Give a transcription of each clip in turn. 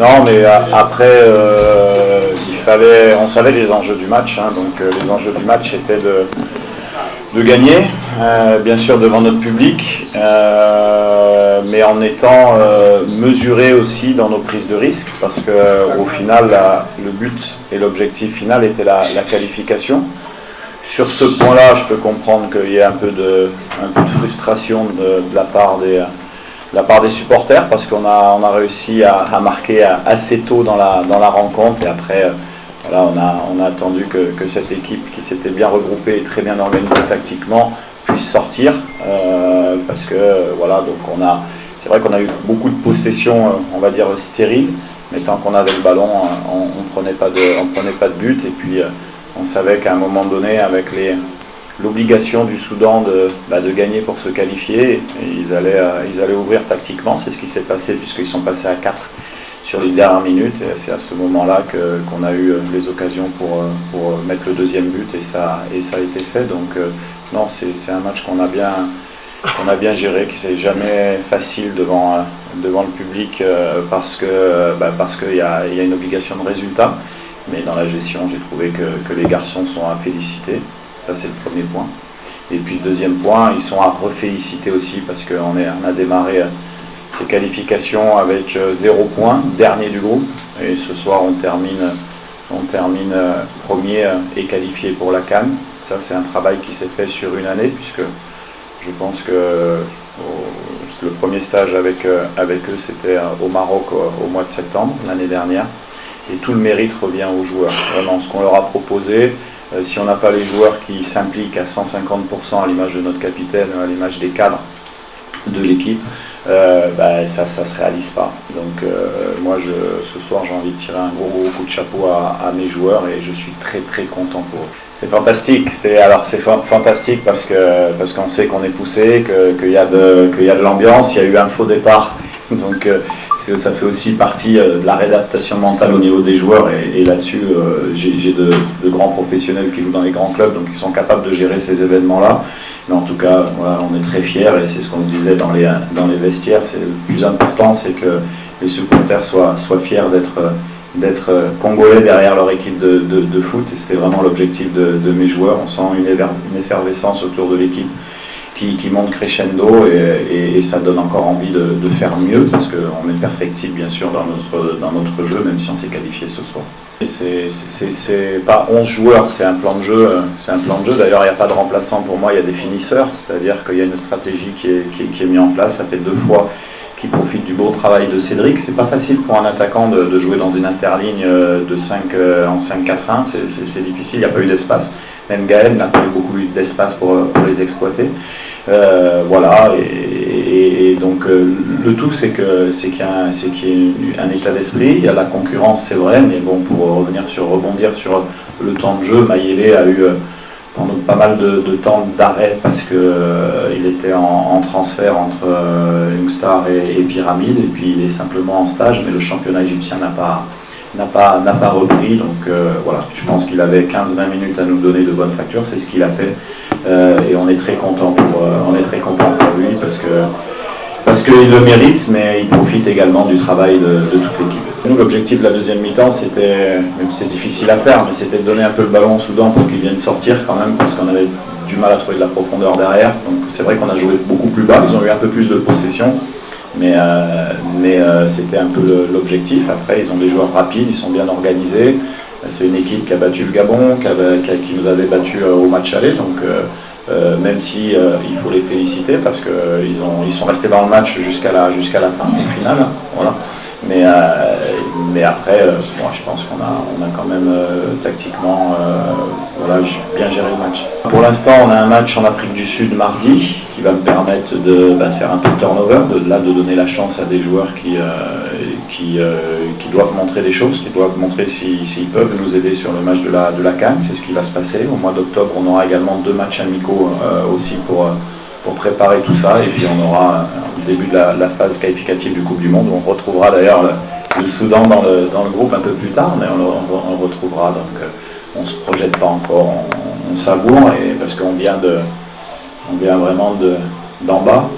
Non, mais après, on savait les enjeux du match. Donc les enjeux du match étaient de gagner, bien sûr devant notre public, mais en étant mesuré aussi dans nos prises de risque, parce qu'au final, le but et l'objectif final était la qualification. Sur ce point-là, je peux comprendre qu'il y ait un peu de frustration de la part des supporters, parce qu'on a réussi à marquer assez tôt dans la rencontre, et après voilà, on a attendu que cette équipe qui s'était bien regroupée et très bien organisée tactiquement puisse sortir, parce que voilà, donc c'est vrai qu'on a eu beaucoup de possessions, on va dire stériles, mais tant qu'on avait le ballon, on prenait pas de but, et puis on savait qu'à un moment donné, avec l'obligation du Soudan de gagner pour se qualifier, ils allaient ouvrir tactiquement. C'est ce qui s'est passé, puisqu'ils sont passés à 4 sur les dernières minutes, et c'est à ce moment-là qu'on a eu les occasions pour mettre le deuxième but, et ça a été fait. Donc non, c'est un match qu'on a bien géré, qui c'est jamais facile devant le public, parce qu'il y a une obligation de résultat. Mais dans la gestion, j'ai trouvé que les garçons sont à féliciter. Ça, c'est le premier point. Et puis le deuxième point, ils sont à reféliciter aussi, parce qu'on a démarré ces qualifications avec 0 point, dernier du groupe. Et ce soir, on termine premier et qualifié pour la CAN. Ça, c'est un travail qui s'est fait sur une année, puisque je pense que le premier stage avec eux, c'était au Maroc au mois de septembre, l'année dernière. Et tout le mérite revient aux joueurs. Vraiment, ce qu'on leur a proposé, si on n'a pas les joueurs qui s'impliquent à 150% à l'image de notre capitaine, à l'image des cadres de l'équipe, ça se réalise pas. Donc moi, ce soir, j'ai envie de tirer un gros coup de chapeau à mes joueurs, et je suis très très content pour eux. C'est fantastique. C'est fantastique parce qu'on sait qu'on est poussé, qu'il y a de l'ambiance. Il y a eu un faux départ. Donc ça fait aussi partie de la réadaptation mentale au niveau des joueurs, et là-dessus j'ai de grands professionnels qui jouent dans les grands clubs, donc ils sont capables de gérer ces événements-là. Mais en tout cas, voilà, on est très fiers, et c'est ce qu'on se disait dans les vestiaires. C'est le plus important, c'est que les supporters soient fiers d'être congolais derrière leur équipe de foot, et c'était vraiment l'objectif de mes joueurs. On sent une effervescence autour de l'équipe qui monte crescendo, et ça donne encore envie de faire mieux, parce qu'on est perfectible bien sûr dans notre jeu, même si on s'est qualifié ce soir. C'est pas 11 joueurs, c'est un plan de jeu. D'ailleurs, il n'y a pas de remplaçant pour moi, il y a des finisseurs, c'est-à-dire qu'il y a une stratégie qui est mise en place. Ça fait 2 fois qu'il profite du beau travail de Cédric. C'est pas facile pour un attaquant de jouer dans une interligne de 5 en 5-4-1, c'est difficile, il n'y a pas eu d'espace. Même Gaël n'a pas eu beaucoup d'espace pour les exploiter. Voilà, et donc le tout, c'est qu'il y a un état d'esprit. Il y a la concurrence, c'est vrai, mais bon, pour rebondir sur le temps de jeu, Mayele a eu pendant pas mal de temps d'arrêt, parce qu'il était en transfert entre Youngstar et Pyramide, et puis il est simplement en stage, mais le championnat égyptien n'a pas repris. Donc voilà, je pense qu'il avait 15-20 minutes à nous donner de bonnes factures, c'est ce qu'il a fait, et on est très content pour lui, parce qu'il le mérite, mais il profite également du travail de toute l'équipe. Nous, l'objectif de la deuxième mi-temps, c'était, même si c'est difficile à faire, mais c'était de donner un peu le ballon au Soudan pour qu'il vienne sortir quand même, parce qu'on avait du mal à trouver de la profondeur derrière. Donc c'est vrai qu'on a joué beaucoup plus bas, ils ont eu un peu plus de possession, mais c'était un peu l'objectif. Après, ils ont des joueurs rapides, ils sont bien organisés. C'est une équipe qui a battu le Gabon, qui nous avait battu au match aller, donc même si il faut les féliciter, parce qu'ils sont restés dans le match jusqu'à la fin, au final, voilà. Mais après, moi, je pense qu'on a quand même tactiquement voilà, bien géré le match. Pour l'instant, on a un match en Afrique du Sud mardi qui va me permettre de faire un peu de turnover, de donner la chance à des joueurs qui doivent montrer des choses, qui doivent montrer s'ils peuvent nous aider sur le match de la CAN. C'est ce qui va se passer. Au mois d'octobre, on aura également 2 matchs amicaux aussi pour préparer tout ça, et puis on aura le début de la phase qualificative du Coupe du Monde, où on retrouvera d'ailleurs le Soudan dans le groupe un peu plus tard, mais on le retrouvera. Donc on ne se projette pas encore, on savoure, et parce qu'on vient vraiment d'en bas,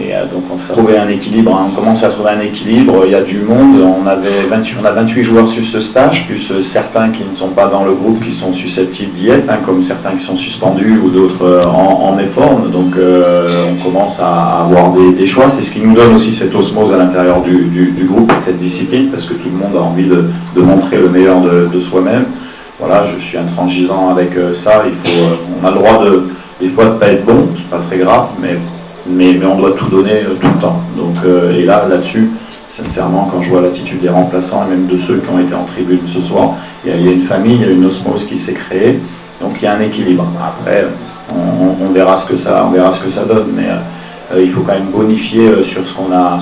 Et donc on s'est trouvé un équilibre, hein. On commence à trouver un équilibre, il y a du monde, on a 28 joueurs sur ce stage, plus certains qui ne sont pas dans le groupe, qui sont susceptibles d'y être, hein, comme certains qui sont suspendus ou d'autres en méforme. Donc on commence à avoir des choix. C'est ce qui nous donne aussi cette osmose à l'intérieur du groupe, cette discipline, parce que tout le monde a envie de montrer le meilleur de soi-même. Voilà, je suis intransigeant avec ça. On a le droit des fois de ne pas être bon, c'est pas très grave, mais on doit tout donner tout le temps. Donc, et là-dessus, sincèrement, quand je vois l'attitude des remplaçants et même de ceux qui ont été en tribune ce soir, il y a une famille, il y a une osmose qui s'est créée. Donc il y a un équilibre. Après, on verra ce que ça donne, mais il faut quand même bonifier sur ce qu'on a